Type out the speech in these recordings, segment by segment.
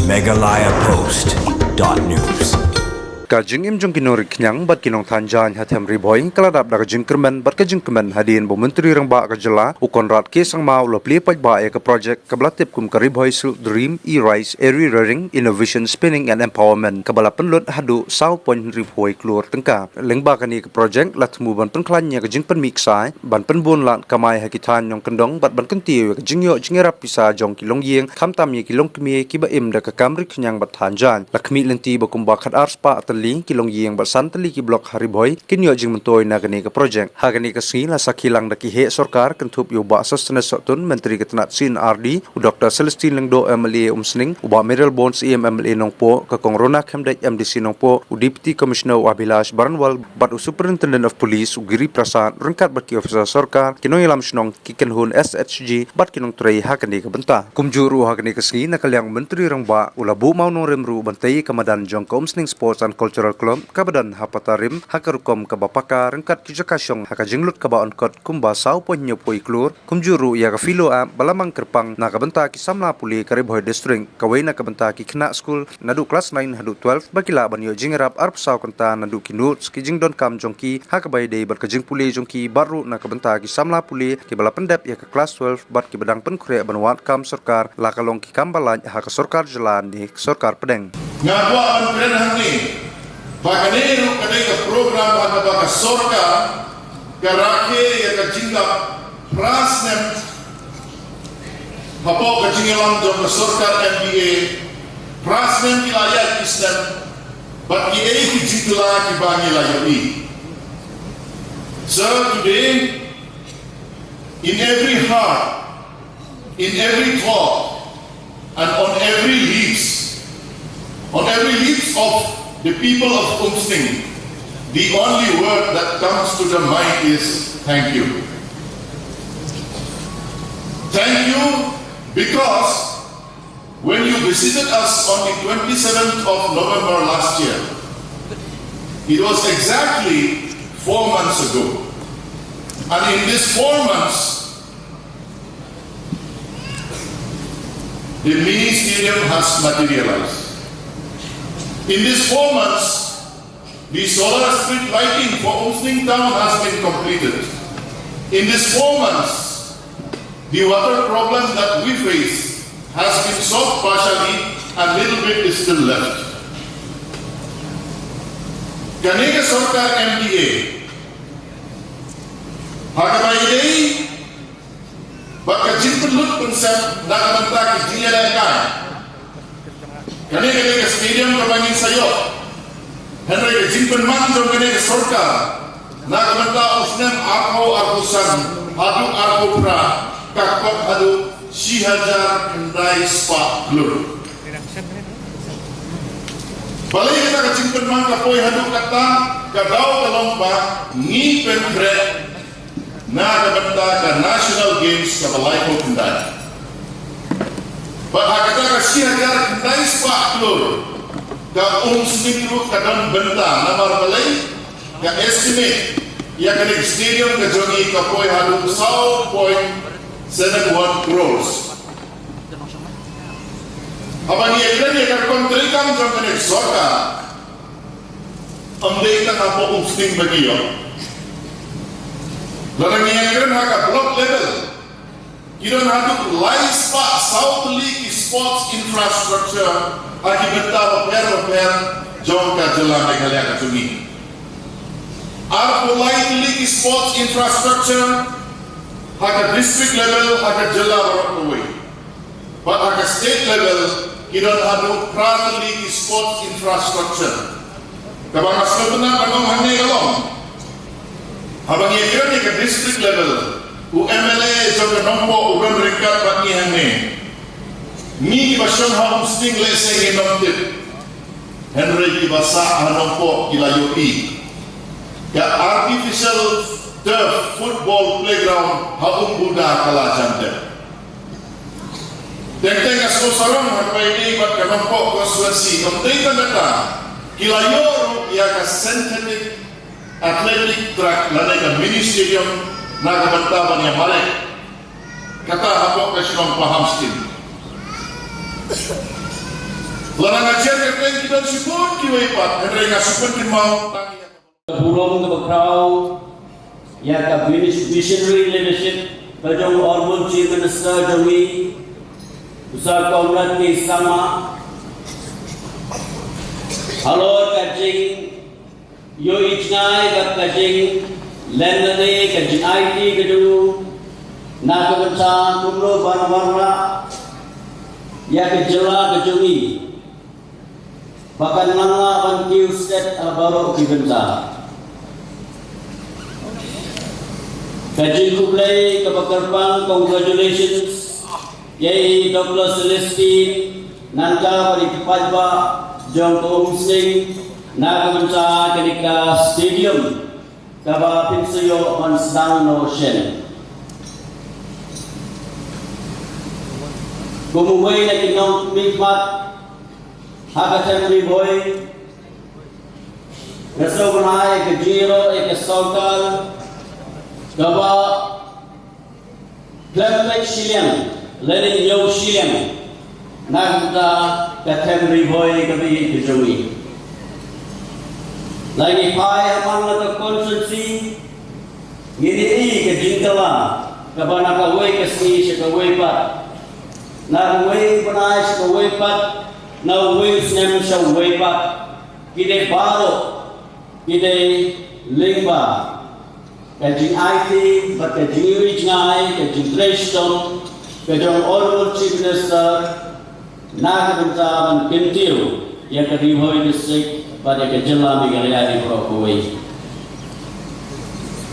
MeghalayaPost.news. Ka jingim jong kinori khñiang bat kinong thanjan hathem Ri Bhoi kaladap da jingkyrmen bat ka jingkyrmen hadin bo menteri rang ba ka jela ukon rat ke sang mau lo pli paj ba e ka project kablatip kum ka Ri Bhoi sul dream E-RISE eri raring innovation spinning and empowerment kabala penlut hadu sau point Ri Bhoi klur tengka lengba kani ka project latmu ban penkhlan nya ka jingpen miksai ban penbun lat kamai hakitan nyong kendong bat ban kenti ka jingyo jingerap pisa jong kilong yeng khamtam ye kilong kmi ki ba im da ka kamri khñiang bat thanjan lakmi lenti ba kum ba khat arspa kilong yeng basan tali ki blok Ri Bhoi kinyo jing mentoy na gani ka project ha gani ka sila sakilang da ki he sarkar kentup yo ba sustenance sotun menteri ketenat sin RD Dr. Celestine Lengdo MLA Umsning uba Meral Bonds MLA nongpoh ka kongrona kemdek MDC nongpoh Deputy Commissioner Abilash Baranwal bat Superintendent of Police Giri Prasad rengkat bat ki officer sarkar kinong ilam snong ki kenhun SHG bat kinong trei ha gani ka benta kumjuru ha gani ka sina kalyang menteri rang ba ulabu mau nong remru bantai kamadan jong ka Umsning Sports and Cultural Club kabadan hapatarim hakarukom kabapaka rengkat kijakasyong hakajinglut kabaon kot kumba sau ponyo poi klur kumjuru ya ka filo a balamang kerpang na kabenta ki samla puli ka Ri Bhoi district kawai na kabenta ki khna school nadu class 9 hadu 12 bakila banyo jingrap arp sau kanta nadu kinut ki jingdon kam jongki hakabai dei berkajing puli jongki baru na kabenta ki samla puli ki bala pendap ya ka class 12 bat ki bedang pen khre banwat kam sarkar lakalong ki kambalaj haka sarkar jalan di sarkar pedeng ngadwa an kren hangni Baganero kadai ka program baka baka sorka karake ya ka jinga prasnem hapo ka jingalang jong ka sorka MBA prasnem ki ayat Islam but ki ei ki jitula ki bangi la yobi. So today in every heart, in every thought and on every lips of the people of Umsning, the only word that comes to the mind is thank you. Thank you because when you visited us on the 27th of November last year, it was exactly 4 months ago. And in these 4 months, the mini stadium has materialized. In these 4 months, the solar street lighting for Umsning town has been completed. In these 4 months, the water problem that we face has been solved partially and little bit is still left. Kanega Sarkar MDA, Hagabayday, baka jingpenlut konsep nakabanta ki jingalakan. Kani ka stadium ka bangin sayo. Henry ka jingkyrmen jong kani ka sarkar. Nakabanta usnem ako arkusan hadu arkupra kakot hadu 6,000 kendai spa glur. Balai kita ka jingkyrmen ka poi hadu kata kadaw kalompa ni penkre nakabanta ka National Games ka balai ko kendai. Bahagata ka 6,000 kendai spa klur ka Umsning ru kadang benta namar balai ka estimate ya ka stadium ka jongi ka poi hadu 0.71 crores. Abang ni ekran ya ka kontrikan jong ka sorka amdei ka po Umsning bagiyo. Larang ni ekran ha ka block level. You don't have to lie spot South League sports infrastructure akibenta repair jong ka jalan Meghalaya ka tumi. Our Plie League sports infrastructure haka district level haka jala barok away. But haka state level you don't have to Plie League sports infrastructure. Kabang asal benar bagong hangi kalong. Habang ikan ni ka district level UMLA jong nongpoh ugan rekat bagi hane. Ni basyon ha Umsning lese nginomtip. Henry ibasa nongpoh ilayopi. Ka artificial turf football playground ha umbuda kalajante. Teng-teng aso sarong hapa ini bat ka nongpoh konstituensi. Nomtei tanda kilayor ya ka synthetic athletic track lanai ka mini stadium nagabanta niya balik kata hapok ka silong paham stin Lara ngajar ke plan kita support kiwai pat, henry ngasupan timau tangi. Burung ke Bakrau, ya ke visionary leadership, kajong Honorable Chief Minister Jomi, Usar Komrat ke sama, halor kajing, yo icnai kat kajing, lendane kajing IT kadu, nakabansa kumlo barwarna, ya ke jela kajungi, bahkan nanga bankiu state baru kibansa. Kajing Kublai Kapakarpang, congratulations. Yay, Dr. Celestine, Nanta Parikpadba, John Tom Singh, Nagamansa Kanika Stadium, Kaba Pinsayo on Stang No Shen. Kumuway na kinong mikmat, Hakatem Ri Bhoi, Nasogunay Kajiro Ekasokal, Kaba Plie shillong, lenin yo shillong, nagda katem Ri Bhoi kabi kejui. Lagi Plie aman laga konsulsi, gini ke jingkala, kaba nakaway kasi siya kaway pat, nakaway panay siya kaway pat, nakaway sinem siya kaway pat, kide baro, kide lingba. Kajing IT, but kajing original, kajing Treaston, kajing Honorable Chief Minister, Nakabansaban Kintiu, yang ke Ri Bhoi District, pada kejela Meghalaya Post.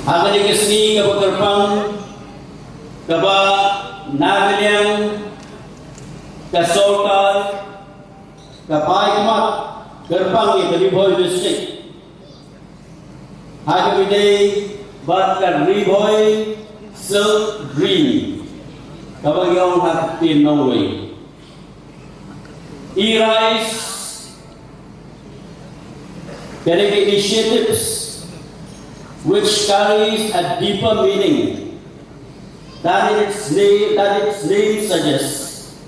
Agak kesini ke Bakarpang, kaba Nagaliang, ke Solkal, ke Paikmat, Kerpang yang ke Ri Bhoi District. Agak bidai, but Ri Bhoi silk green, kabagyong hati nongri. E-RISE, there are initiatives which carries a deeper meaning than its name suggests.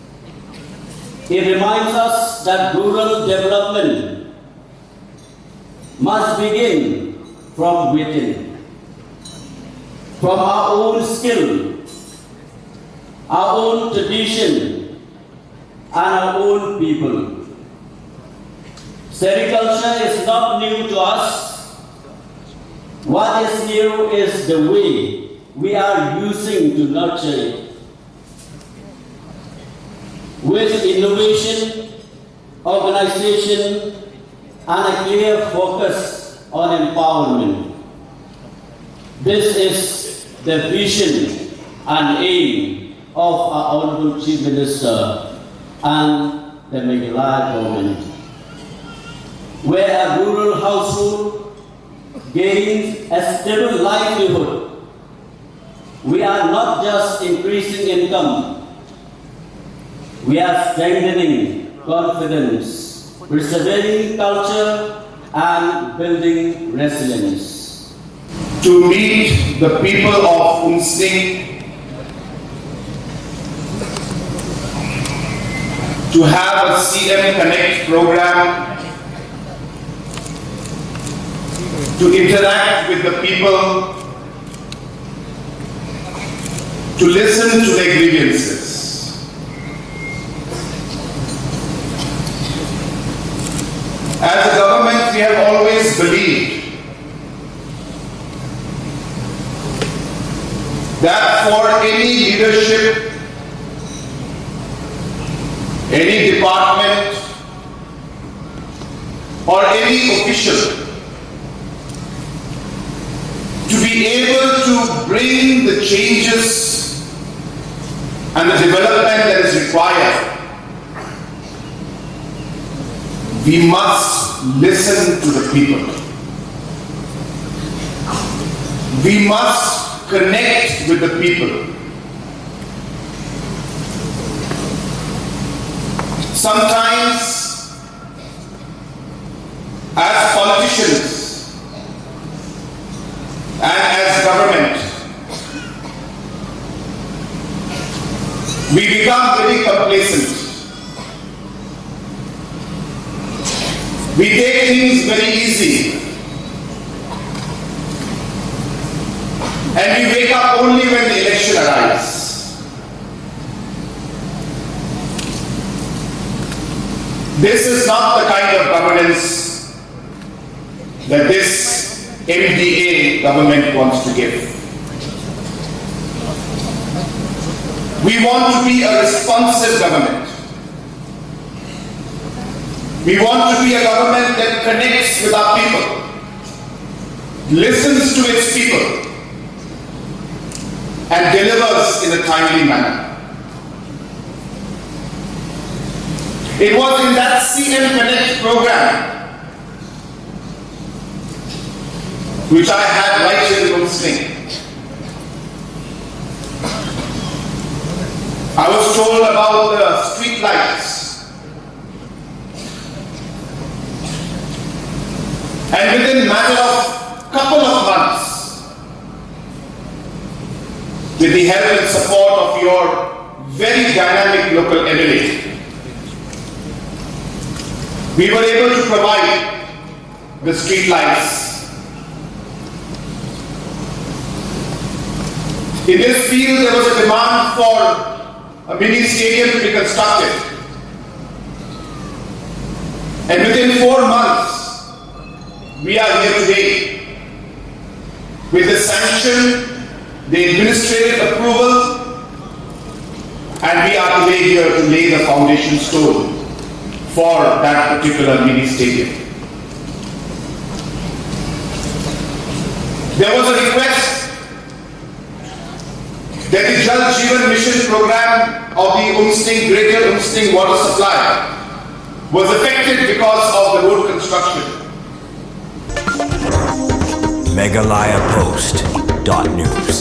It reminds us that rural development must begin from within. From our own skill, our own tradition, and our own people. Sericulture is not new to us. What is new is the way we are using to nurture it. With innovation, organization, and a clear focus on empowerment. This is the vision and aim of our Honorable Chief Minister and the Meghalaya government, where a rural household gains a stable livelihood. We are not just increasing income, we are strengthening confidence, preserving culture, and building resilience. To meet the people of Unsing, to have a CM Connect program, to interact with the people, to listen to their grievances. As a government, we have always believed that for any leadership, any department, or any official to be able to bring the changes and the development that is required, we must listen to the people. We must connect with the people. Sometimes, as politicians and as government, we become very complacent. We take things very easy. And we wake up only when the election arrives. This is not the kind of governance that this MDA government wants to give. We want to be a responsive government. We want to be a government that connects with our people, listens to its people, and delivers in a timely manner. It was in that CM Connect program which I had right here in Muslim. I was told about the street lights. And within a matter of couple of months, with the help and support of your very dynamic local MLA, we were able to provide the street lights. In this field, there was a demand for a mini stadium to be constructed. And within 4 months, we are here today with the sanction, the administrative approval, and we are today here to lay the foundation stone for that particular mini stadium. There was a request that the Jal Jeevan Mission program of the Greater Umsting water supply was affected because of the road construction. MeghalayaPost.news